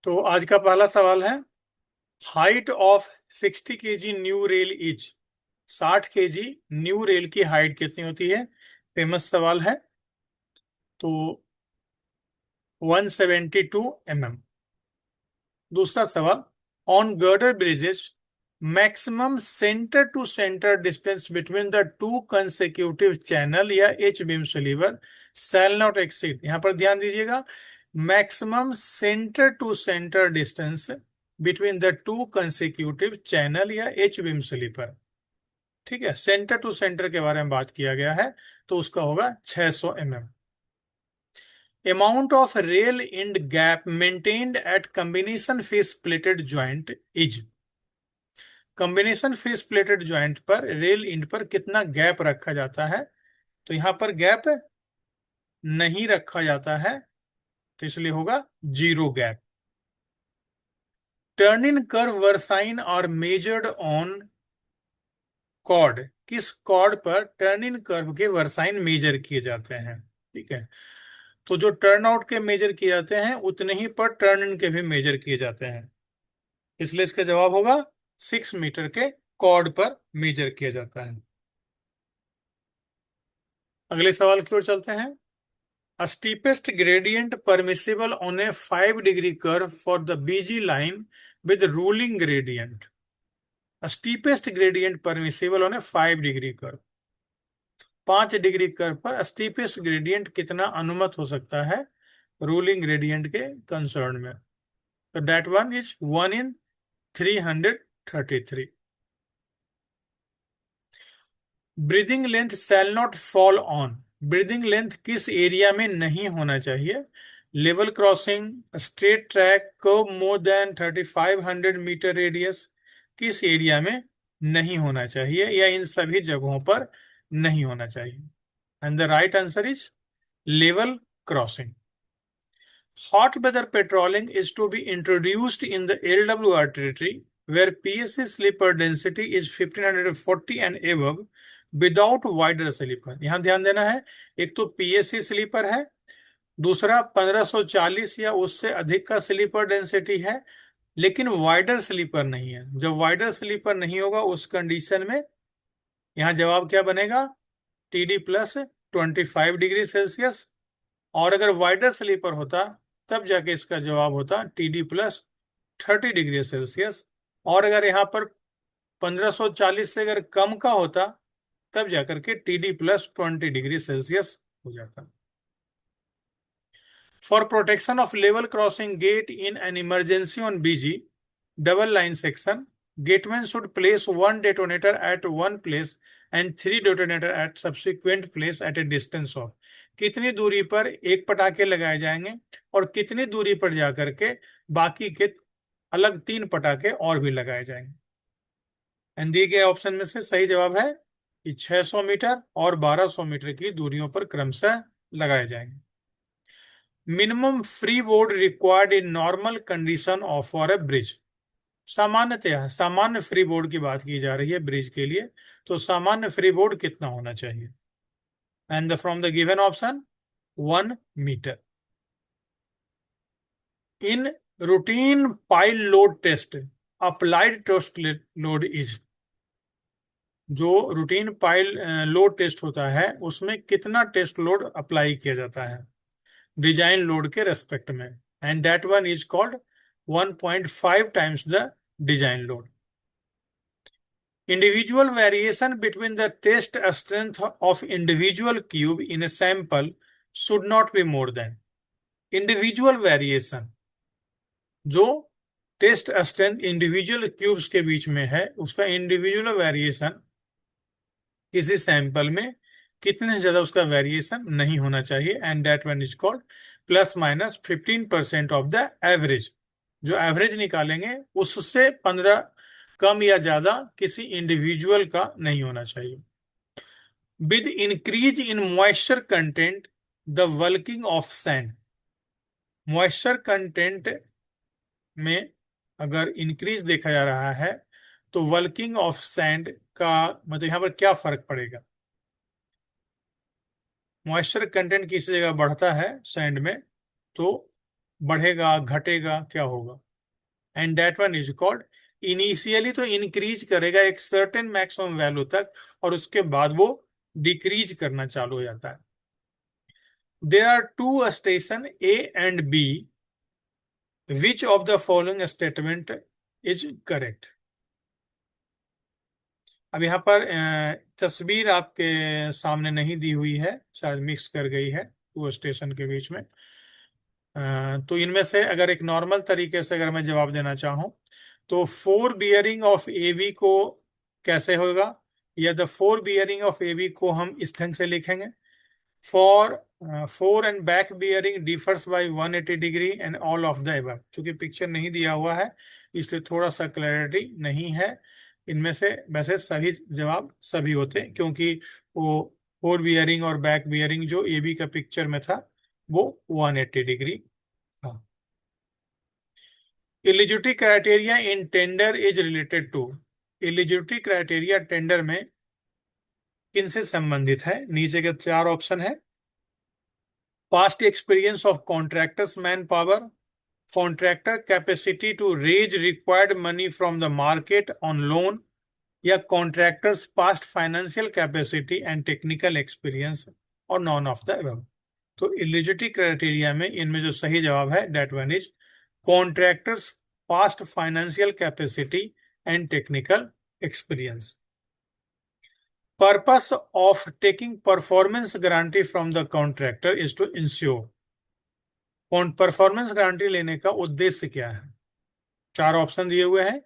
तो आज का पहला सवाल है, height of 60 kg new rail is. 60 kg new rail की हाइट कितनी होती है? फेमस सवाल है। तो 172 mm। दूसरा सवाल, on girder bridges maximum centre to centre distance between the two consecutive channel या H beam sleeper shall not exceed. यहां पर ध्यान दीजिएगा, maximum centre to centre distance between the two consecutive channel या एच बीम स्लीपर। ठीक है, centre to centre के बारे में बात किया गया है, तो उसका होगा 600 mm। Amount of rail end gap maintained at combination face plated joint is। Combination face plated joint पर रेल इंड पर कितना गैप रखा जाता है? तो यहां पर गैप नहीं रखा जाता है, तो इसलिए होगा 0 गैप। टर्निंग कर्व वर्साइन और मेजर्ड ऑन कॉर्ड। किस कॉर्ड पर टर्निंग कर्व के वर्साइन मेजर किए जाते हैं? ठीक है, तो जो टर्न आउट के मेजर किए जाते हैं उतने ही पर टर्न इन के भी मेजर किए जाते हैं, इसलिए इसका जवाब होगा 6 मीटर के कॉर्ड पर मेजर किया जाता है। अगले सवाल की ओर चलते हैं। A steepest gradient permissible on a 5 degree curve for the BG line with ruling gradient। A steepest gradient permissible on a 5 degree curve। 5 degree curve पर स्टीपेस्ट ग्रेडियंट कितना अनुमत हो सकता है रूलिंग ग्रेडियंट के कंसर्न में? तो that one is 1 in 333। Breathing length shall not fall on. Breathing length किस एरिया में नहीं होना चाहिए? Level crossing, straight track, curve more than 3500 metre radius. किस एरिया में नहीं होना चाहिए या इन सभी जगहों पर नहीं होना चाहिए? And the right answer is level crossing. Hot weather patrolling is to be introduced in the LWR territory where PSC sleeper density is 1540 and above without wider sleeper। यहां ध्यान देना है, एक तो PSC स्लीपर है, दूसरा 1540 या उससे अधिक का स्लीपर डेंसिटी है, लेकिन वाइडर स्लीपर नहीं है। जब वाइडर स्लीपर नहीं होगा उस कंडीशन में यहां जवाब क्या बनेगा? TD plus 25 degree Celsius. और अगर वाइडर स्लीपर होता तब जाके इसका जवाब होता TD प्लस 30 डिग्री सेल्सियस। और अगर यहाँ पर 1540 से अगर कम का होता तब जाकर के TD प्लस 20 डिग्री सेल्सियस हो जाता। For protection of level crossing gate in an emergency on BG double line section, gateman should place 1 detonator at one place and 3 detonator at subsequent place at a distance of. कितनी दूरी पर एक पटाखे लगाए जाएंगे और कितनी दूरी पर जाकर के बाकी के अलग 3 पटाखे और भी लगाए जाएंगे? एंड दिए गए ऑप्शन में से सही जवाब है कि 600 मीटर और 1200 मीटर की दूरियों पर क्रमशः लगाए जाएंगे। Minimum free board required in normal condition of for a bridge. सामान्यतः सामान्य फ्री बोर्ड की बात की जा रही है ब्रिज के लिए, तो सामान्य फ्री बोर्ड कितना होना चाहिए? And from the given option 1 metre. In routine pile load test applied test load is. जो रूटीन पाइल लोड टेस्ट होता है उसमें कितना टेस्ट लोड अप्लाई किया जाता है डिजाइन लोड के रेस्पेक्ट में? And that one is called 1.5 times the design load. Individual variation between the test strength of individual cube in a sample should not be more than। Individual variation, जो test strength individual cubes के बीच में है उसका individual variation किसी sample में कितने से ज्यादा उसका वेरिएशन नहीं होना चाहिए। And that one is called +- 15% of the average. जो एवरेज निकालेंगे उससे 15 कम या ज्यादा किसी इंडिविजुअल का नहीं होना चाहिए। With increase in moisture content the working of sand. Moisture content में अगर इंक्रीज देखा जा रहा है तो वर्किंग ऑफ सैंड का मतलब यहां पर क्या फर्क पड़ेगा? मॉइस्चर कंटेंट किसी जगह बढ़ता है सैंड में तो बढ़ेगा, घटेगा, क्या होगा? And that one is called, initially तो इंक्रीज करेगा एक सर्टेन मैक्सिमम वैल्यू तक, और उसके बाद वो डिक्रीज करना चालू हो जाता है। There are two station A and B, which of the following statement is correct? अब यहाँ पर तस्वीर आपके सामने नहीं दी हुई है, शायद मिक्स कर गई है टू स्टेशन के बीच में। तो इनमें से अगर एक नॉर्मल तरीके से अगर मैं जवाब देना चाहूँ, तो fore bearing of A B को कैसे होगा, या the fore bearing of A B को हम इस ढंग से लिखेंगे, for fore and back bearing differs by 180 degree and all of the above. चूंकि पिक्चर नहीं दिया हुआ है इसलिए थोड़ा सा क्लैरिटी नहीं है। इनमें से वैसे सही जवाब सभी होते हैं, क्योंकि वो फोर बियरिंग और बैक बियरिंग जो ए बी का पिक्चर में था वो 180 डिग्री था। Eligibility criteria in tender is related to, eligibility criteria tender में किनसे संबंधित है? नीचे के चार ऑप्शन है। Past experience of contractors manpower, contractor capacity to raise required money from the market on loan, या contractors past financial capacity and technical experience, और नॉन ऑफ द अबव। तो एलिजिबिलिटी क्राइटेरिया में इनमें जो सही जवाब है that one is contractors past financial capacity and technical experience. Purpose of taking performance guarantee from the contractor is to ensure, performance guarantee लेने का उद्देश्य क्या है? चार ऑप्शन दिए हुए हैं।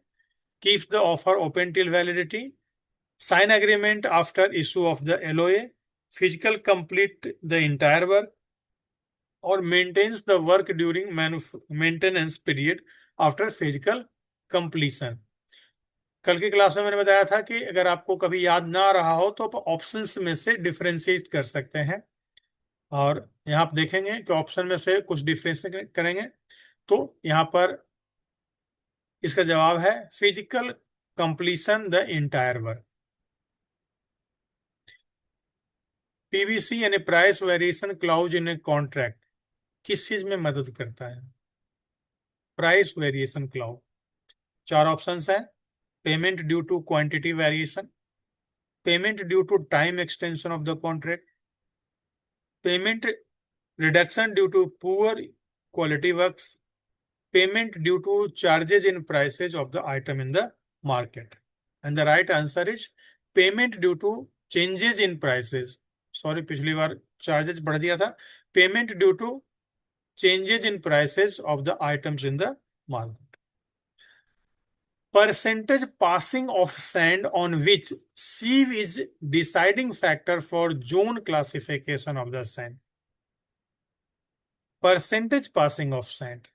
Keep the offer open till validity, sign agreement after issue of the LOA, physical complete the entire work, और maintains the work during maintenance period after physical completion. कल की क्लास में मैंने बताया था कि अगर आपको कभी याद ना रहा हो तो आप ऑप्शंस में से डिफ्रेंशिएट कर सकते हैं, और यहाँ आप देखेंगे कि ऑप्शन में से कुछ डिफ्रेंशिएट करेंगे तो यहाँ पर इसका जवाब है physical completion the entire work. PVC यानी price variation clause in a contract किस चीज में मदद करता है? प्राइस वेरिएशन क्लाउज, चार ऑप्शंस है। Payment due to quantity variation, payment due to time extension of the contract, payment reduction due to poor quality works, payment due to charges in prices of the item in the market. And the right answer is payment due to changes in prices. Sorry, पिछली बार charges बढ़ दिया था। Payment due to changes in prices of the items in the market. Percentage passing of sand on which sieve is deciding factor for zone classification of the sand. Percentage passing of sand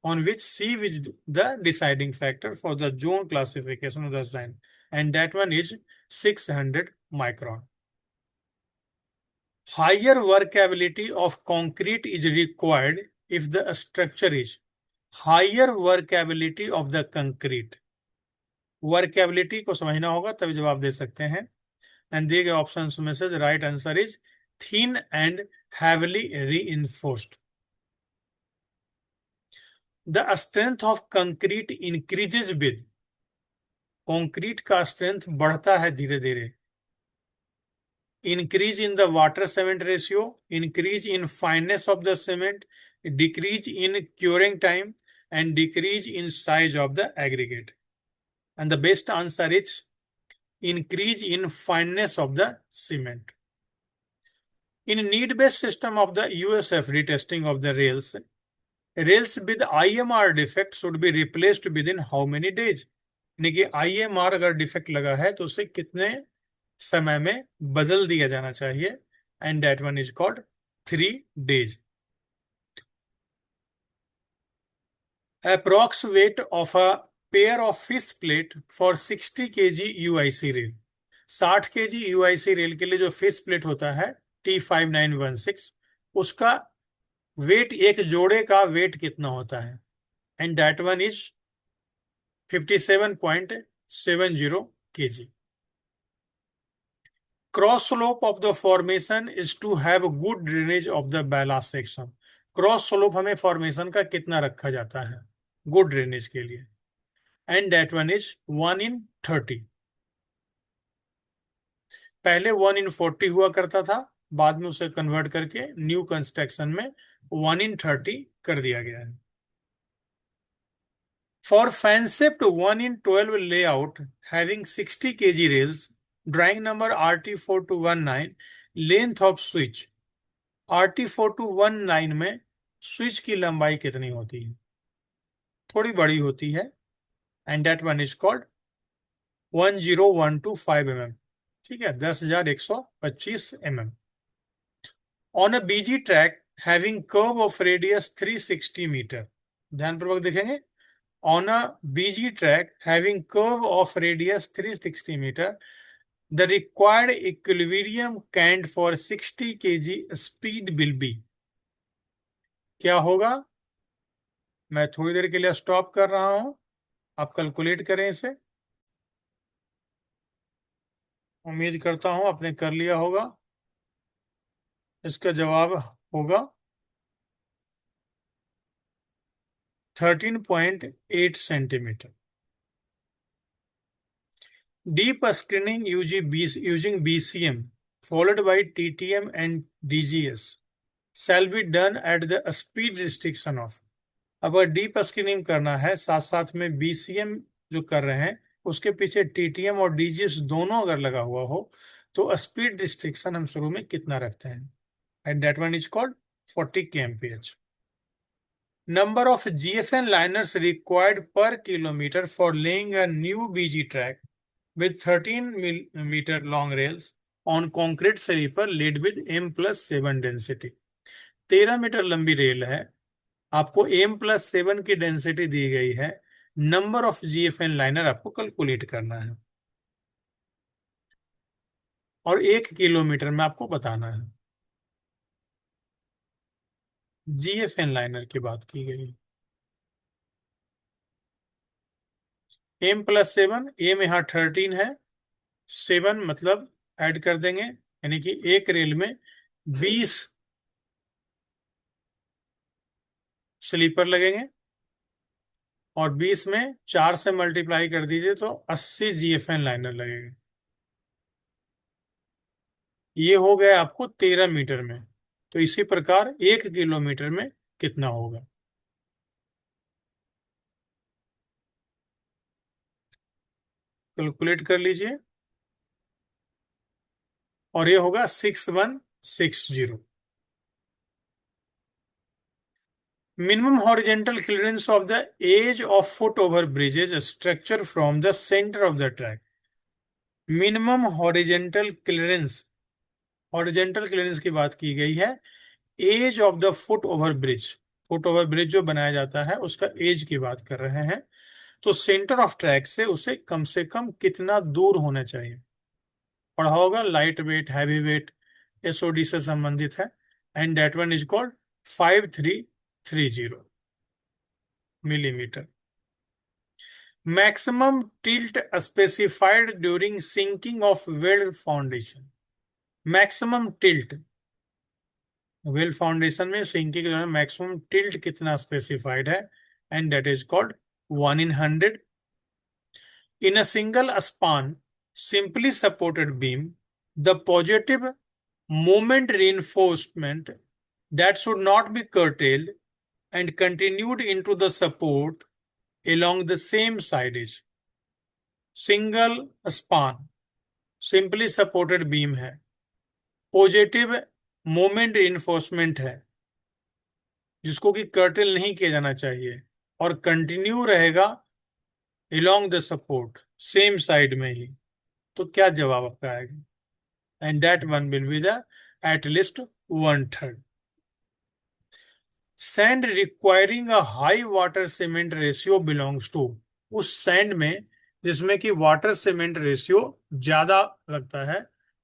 on which sieve is the deciding factor for the zone classification of the sand, and that one is 600 micron. Higher workability of concrete is required if the structure is higher workability of the concrete. Workability को समझना होगा तभी जवाब दे सकते हैं। And दिए गए option में से right answer is thin and heavily reinforced. The strength of concrete increases with, concrete का स्ट्रेंथ बढ़ता है धीरे धीरे। Increase in the water cement ratio, increase in fineness of the cement, decrease in curing time, and decrease in size of the aggregate. And the best answer is increase in fineness of the cement. In need-based system of the USFD testing of the rails, rails with IMR defect should be replaced within how many days? यानी कि IMR अगर defect लगा है तो उसे कितने समय में बदल दिया जाना चाहिए? And that one is called 3 days. Approx weight of a pair of fish plate for 60 kg UIC rail, 60 kg UIC rail के लिए जो फिश प्लेट होता है T5916, उसका वेट, एक जोड़े का वेट कितना होता है? And that one is 57.70 kg. Cross slope of the formation is to have good drainage of the ballast section. Cross slope हमें फॉर्मेशन का कितना रखा जाता है गुड ड्रेनेज के लिए, एंड दैट वन इज 1/30। पहले 1/40 हुआ करता था, बाद में उसे कन्वर्ट करके न्यू कंस्ट्रक्शन में 1/30 कर दिया गया है। फॉर फैंसेप्ट 1/12 layout having 60 kg rails, drawing number RT4219, length of switch RT4219 में स्विच की लंबाई कितनी होती है? थोड़ी बड़ी होती है, and that one is called 10125 mm। ठीक है, 10,125 mm। On a BG track having curve of radius 360 metre, ध्यानपूर्वक देखेंगे। On a BG track having curve of radius 360 metre, the required equilibrium cant for 60 kg speed will be. क्या होगा? मैं थोड़ी देर के लिए स्टॉप कर रहा हूं, आप कैलकुलेट करें इसे। उम्मीद करता हूं आपने कर लिया होगा। इसका जवाब होगा 13.8 centimetre. Deep screening using BCM followed by TTM and DGS shall be done at the speed restriction of। अगर डीप स्क्रीनिंग करना है साथ साथ में बीसीएम जो कर रहे हैं उसके पीछे टीटीएम और डीजीएस दोनों अगर लगा हुआ हो तो स्पीड रिस्ट्रिक्शन हम शुरू में कितना रखते हैं, and that one is called 40 kmph। Number of GFN liners required per kilometre for laying a new BG track with 13 meter long rails on concrete sleeper laid with M+7 density. 13 metre लंबी rail है, आपको M+7 की density दी गई है, number of GFN liner आपको calculate करना है और 1 किलोमीटर में आपको बताना है। जीएफएन लाइनर की बात की गई। M+7, एम यहाँ 13 है, 7 मतलब ऐड कर देंगे, यानी कि एक रेल में 20 स्लीपर लगेंगे और 20 में 4 से मल्टीप्लाई कर दीजिए तो 80 जीएफएन लाइनर लगेंगे। ये हो गया आपको 13 मीटर में। तो इसी प्रकार 1 किलोमीटर में कितना होगा? कैलकुलेट कर लीजिए, और ये होगा 6160। Minimum horizontal clearance of the edge of foot over bridges structure from the centre of the track. Minimum horizontal clearance, horizontal clearance की बात की गई है, edge of the foot over bridge, foot over bridge जो बनाया जाता है उसका एज की बात कर रहे हैं। तो सेंटर ऑफ ट्रैक से कम कितना दूर होना चाहिए? पढ़ा होगा, light weight, heavy weight, SOD से संबंधित है, and that one is called 5330 millimetre. Maximum tilt specified during sinking of well foundation. Maximum tilt, well foundation में सिंकिंग के दौरान मैक्सिमम टिल्ट कितना स्पेसिफाइड है, and that is called 1/100। In a single span, simply supported beam, the positive moment reinforcement that should not be curtailed and continued into the support along the same side is single span, simply supported beam है, positive moment reinforcement है जिसको कि cartel नहीं किया जाना चाहिए और continue रहेगा along the support same side में ही। तो क्या जवाब आपका आएगा? And that one will be the at least 1/3। Sand requiring a high water cement ratio belongs to, उस सैंड में जिसमें कि वाटर सीमेंट रेशियो ज्यादा लगता है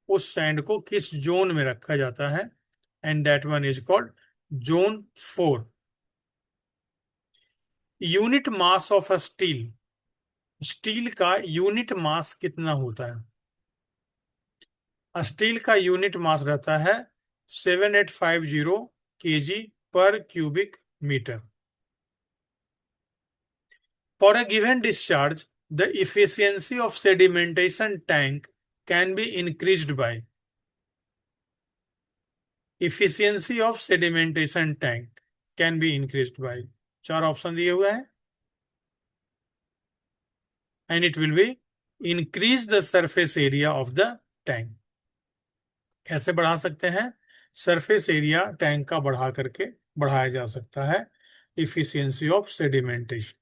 उस सैंड को किस जोन में रखा जाता है, and that one is called zone 4। Unit mass of a steel, steel का यूनिट मास कितना होता है? स्टील का यूनिट मास रहता है 7850 kg per cubic meter. For a given discharge, the efficiency of sedimentation tank can be increased by efficiency of sedimentation tank can be increased by चार option दिए हुए हैं and it will be increase the surface area of the tank. कैसे बढ़ा सकते हैं? Surface area tank का बढ़ा करके बढ़ाया जा सकता है efficiency of sedimentation.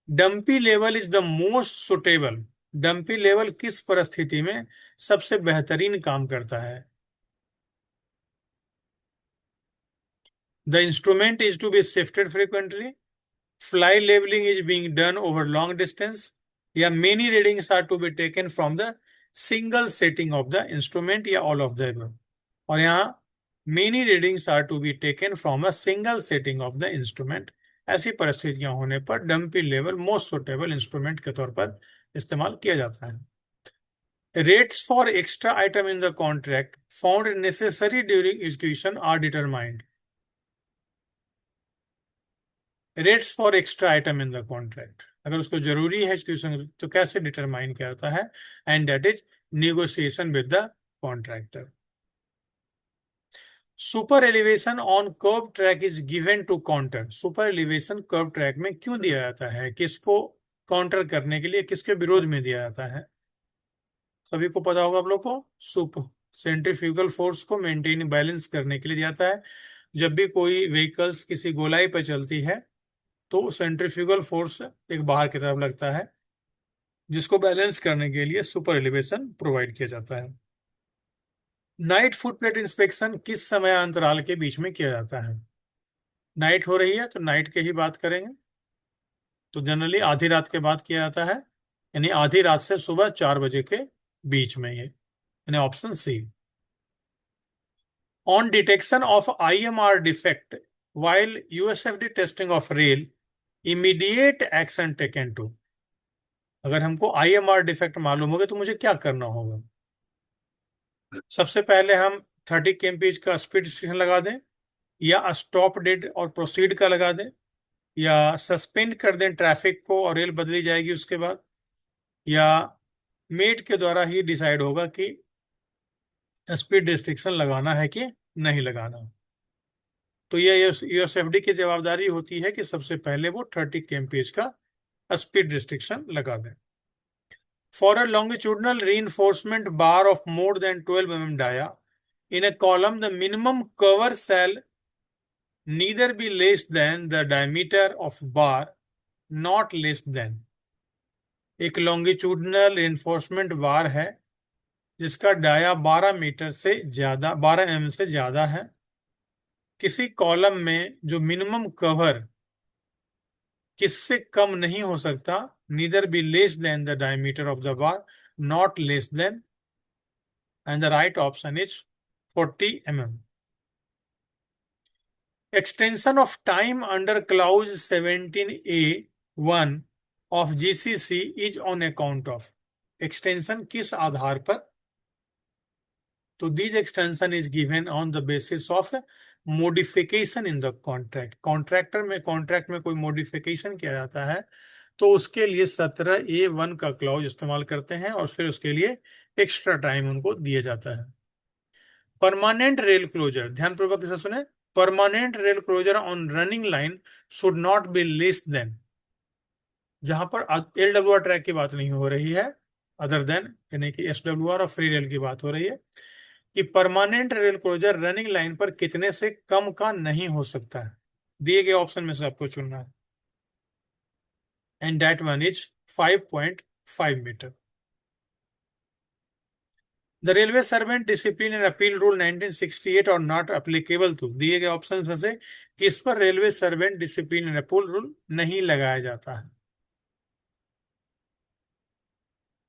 Dumpy level is the most suitable. Dumpy level किस परिस्थिति में सबसे बेहतरीन काम करता है? The instrument is to be shifted frequently, fly levelling is being done over long distance, या many readings are to be taken from the single setting of the instrument, या ऑल ऑफ द अबव. और यहाँ many readings are to be taken from a single setting of the instrument. ऐसी परिस्थितियां होने पर dumpy level most suitable instrument के तौर पर इस्तेमाल किया जाता है. Rates for extra item in the contract found necessary during execution are determined. Rates for extra item in the contract, अगर उसको जरूरी है एग्जीक्यूशन तो कैसे डिटरमाइन किया जाता है? And that is negotiation with the contractor. Super elevation on curve track is given to counter. Super elevation curve track में क्यों दिया जाता है? किसको काउंटर करने के लिए, किसके विरोध में दिया जाता है? सभी को पता होगा आप लोग को. सुपर सेंट्रीफ्यूगल फोर्स को मेंटेन बैलेंस करने के लिए दिया जाता है. जब भी कोई व्हीकल्स किसी गोलाई पर चलती है तो सेंट्रीफ्यूगल फोर्स एक बाहर की तरफ लगता है, जिसको बैलेंस करने के लिए सुपर एलिवेशन प्रोवाइड किया जाता है. नाइट फुटप्रिंट इंस्पेक्शन किस समय अंतराल के बीच में किया जाता है? नाइट हो रही है तो नाइट के ही बात करेंगे. तो जनरली आधी रात के बाद किया जाता है, यानी आधी रात से सुबह 4 बजे के बीच में, ये यानी option C. On detection of IMR defect while USFD testing of rail, immediate action taken to. अगर हमको IMR डिफेक्ट मालूम होगा तो मुझे क्या करना होगा? सबसे पहले हम 30 kmph का स्पीड रिस्ट्रिक्शन लगा दें, या स्टॉप डेड और प्रोसीड का लगा दें, या सस्पेंड कर दें ट्रैफिक को और रेल बदली जाएगी उसके बाद, या मेट के द्वारा ही डिसाइड होगा कि स्पीड रिस्ट्रिक्शन लगाना है कि नहीं लगाना. तो ये USFD की जवाबदारी होती है कि सबसे पहले वो 30 kmph का स्पीड रिस्ट्रिक्शन लगा दें. For a longitudinal reinforcement bar of more than 12 mm dia in a column, the minimum cover shall neither be less than the diameter of bar, not less than. एक longitudinal reinforcement बार है जिसका dia 12 से ज्यादा 12 mm से ज्यादा है. किसी column में जो मिनिमम कवर किससे कम नहीं हो सकता, neither be less then the diameter of the bar, not less than, and the right option is 40 mm. Extension of time under clause 17A(1) of GCC is on account of. Extension किस आधार पर? तो this extension is given on the basis of modification in the contract. Contract में कोई modification किया जाता है तो उसके लिए 17A(1) का क्लॉज इस्तेमाल करते हैं और फिर उसके लिए एक्स्ट्रा टाइम उनको दिया जाता है. परमानेंट रेल क्लोजर, ध्यानपूर्वक इसे सुने. Permanent rail closure on running line should not be less than. जहां पर LWR ट्रैक की बात नहीं हो रही है, अदर देन यानी कि SWR और फ्री रेल की बात हो रही है, कि permanent rail closure running line पर कितने से कम का नहीं हो सकता है. दिए गए ऑप्शन में से आपको चुनना है, and that one is 5.5 metre. The railway servant discipline and appeal rule 1968 और नॉट अप्लीकेबल टू. दिए गए ऑप्शन में से किस पर railway servant discipline and appeal rule नहीं लगाया जाता है?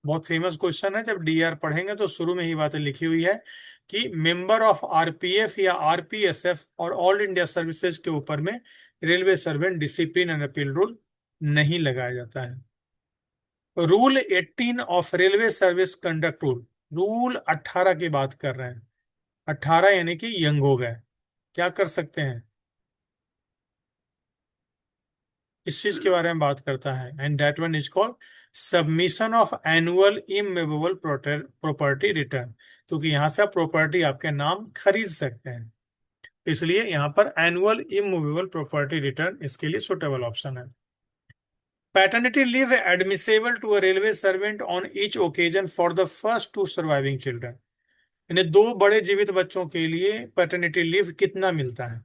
बहुत फेमस क्वेश्चन है. जब DR पढ़ेंगे तो शुरू में ही बातें लिखी हुई है कि मेंबर ऑफ RPF या RPSF और ऑल इंडिया सर्विसेज के ऊपर में railway servant discipline and appeal rule नहीं लगाया जाता है. Rule 18 of railway service conduct rule, rule 18 की बात कर रहे हैं. 18 यानी कि यंग हो गए. क्या कर सकते हैं, इस चीज के बारे में बात करता है। And that one is called submission of annual immovable property return, क्योंकि यहां से आप प्रॉपर्टी आपके नाम खरीद सकते हैं, इसलिए यहां पर एनुअल इमूवेबल प्रॉपर्टी रिटर्न इसके लिए सुटेबल ऑप्शन है। Paternity leave admissible to a railway servant on each occasion for the first two surviving children, यानी दो बड़े जीवित बच्चों के लिए पैटर्निटी लीव कितना मिलता है,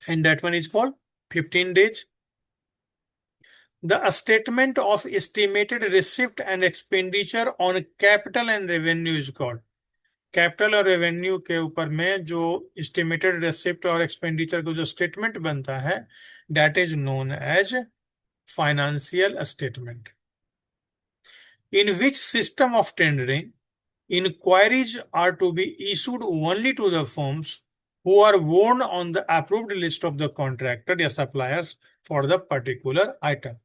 and that one is called 15 days। The statement of estimated receipt and expenditure on capital and revenue is called, capital और रेवेन्यू के ऊपर में जो एस्टिमेटेड रेसिप्ट और एक्सपेंडिचर का जो स्टेटमेंट बनता है, that is known as financial statement. In which system of tendering inquiries are to be issued only to the firms who are warned on the approved list of the contractor या suppliers for the particular item।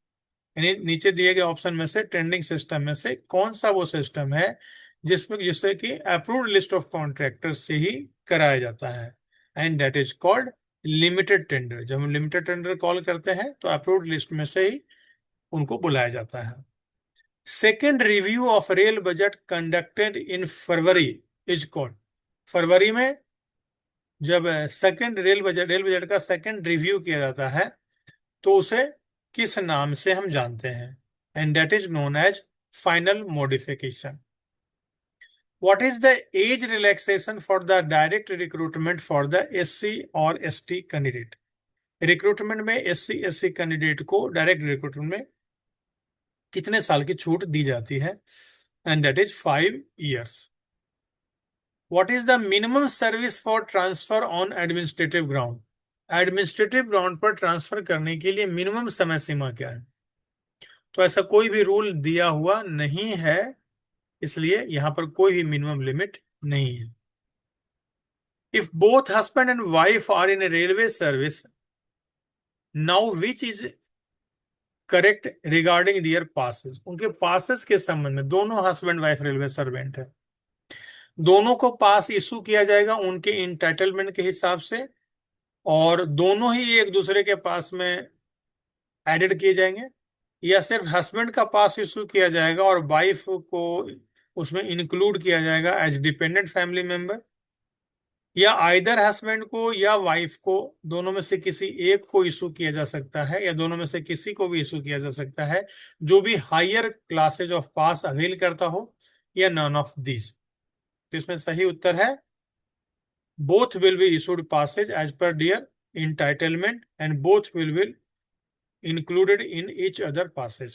यानी नीचे दिए गए option में से tending system में से कौन सा वो सिस्टम है जिसमें जिससे कि अप्रूव्ड लिस्ट ऑफ कॉन्ट्रैक्टर से ही कराया जाता है, and that is called limited tender. जब हम लिमिटेड टेंडर कॉल करते हैं तो अप्रूव्ड लिस्ट में से ही उनको बुलाया जाता है। Second review of rail budget conducted in February is called, फरवरी में जब सेकेंड रेल बजट का सेकेंड रिव्यू किया जाता है तो उसे किस नाम से हम जानते हैं, and that is known as final modification. What is the age relaxation for the direct recruitment for the SC और एसटी कैंडिडेट, रिक्रूटमेंट में एससी एससी कैंडिडेट को डायरेक्ट रिक्रूटमेंट में कितने साल की छूट दी जाती है, and that is 5 years। What is the minimum service for transfer on administrative ground, administrative ground पर ट्रांसफर करने के लिए मिनिमम समय सीमा क्या है, तो ऐसा कोई भी रूल दिया हुआ नहीं है, इसलिए यहां पर कोई भी मिनिमम लिमिट नहीं है। If both husband and wife are in a railway service, now which is correct regarding their passes, उनके पासेस के संबंध में, दोनों हस्बैंड वाइफ रेलवे सर्वेंट है, दोनों को पास इशू किया जाएगा उनके इंटाइटलमेंट के हिसाब से, और दोनों ही एक दूसरे के पास में एडेड किए जाएंगे, या सिर्फ हस्बैंड का पास इशू किया जाएगा और वाइफ को उसमें इंक्लूड किया जाएगा एज डिपेंडेंट फैमिली मेंबर, या आइदर हस्बैंड को या वाइफ को दोनों में से किसी एक को इशू किया जा सकता है, या दोनों में से किसी को भी इशू किया जा सकता है जो भी higher classes of pass avail करता हो, या नन ऑफ दिस। तो इसमें सही उत्तर है both will be issued passes as per their entitlement and both will included in each other passage।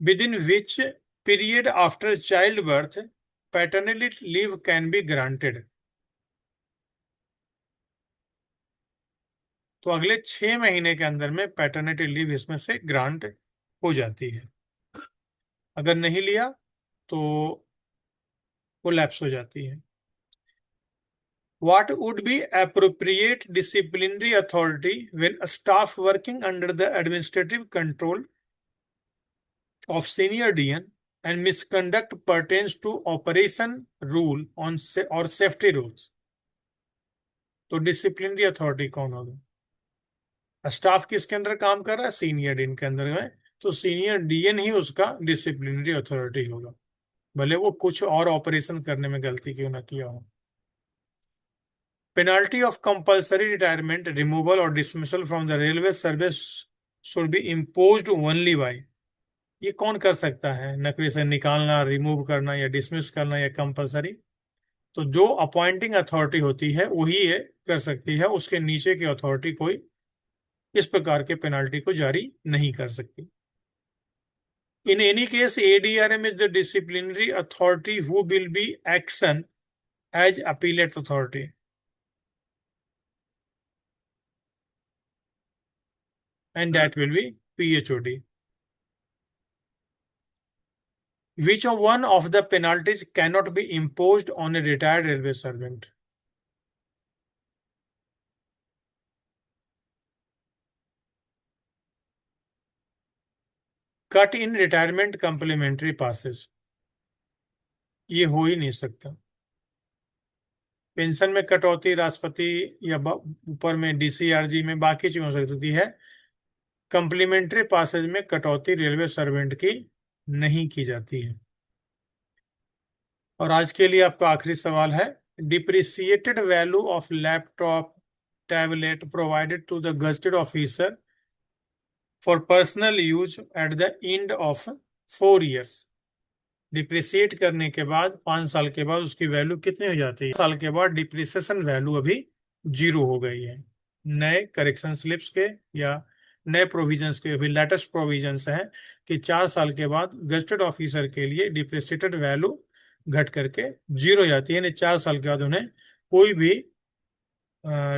Within which period after childbirth paternity leave can be granted, तो अगले 6 महीने के अंदर में पैटर्निटी लीव इसमें से ग्रांट हो जाती है, अगर नहीं लिया तो वो लैप्स हो जाती है। What would be appropriate disciplinary authority when a staff working under the administrative control of senior DN and misconduct pertains to operation rule on or safety rules, तो डिसिप्लिनरी अथॉरिटी कौन होगा, स्टाफ किसके अंदर काम कर रहा है, सीनियर डीएन के अंदर में, तो सीनियर डीएन ही उसका डिसिप्लिनरी अथॉरिटी होगा, भले वो कुछ और ऑपरेशन करने में गलती क्यों ना किया हो। Penalty of compulsory retirement removal और dismissal from the railway service should be imposed only by, ये कौन कर सकता है, नौकरी से निकालना, रिमूव करना या डिसमिस करना या कंपलसरी, तो जो अपॉइंटिंग अथॉरिटी होती है वही ये कर सकती है, उसके नीचे की अथॉरिटी कोई इस प्रकार के पेनाल्टी को जारी नहीं कर सकती। In any case ADRM is the disciplinary authority who will be action as appellate authority, and that will be PHOD. Which one of the penalties cannot be imposed on a retired railway servant? Cut in retirement complementary passes. ये हो ही नहीं सकता। Pension में कटौती राष्ट्रपति या ऊपर में डीसीआरजी में बाकी चीजों हो सकती है। कंप्लीमेंट्री पासेज में कटौती रेलवे सर्वेंट की नहीं की जाती है। और आज के लिए आपका आखिरी सवाल है, depreciated value of laptop tablet provided to the gazetted officer for personal use at the end of 4 years। Depreciate करने के बाद 5 साल के बाद उसकी वैल्यू कितनी हो जाती है? साल के बाद डिप्रिसिएशन वैल्यू अभी 0 हो गई है। नए करेक्शन स्लिप्स के या नए प्रोविजंस के अभी लेटेस्ट प्रोविजंस हैं कि 4 साल के बाद गजटेड ऑफिसर के लिए डिप्रिसिएटेड वैल्यू घट करके 0 हो जाती है, यानी 4 साल के बाद उन्हें कोई भी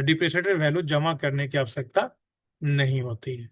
डिप्रिसिएटेड वैल्यू जमा करने की आवश्यकता नहीं होती है।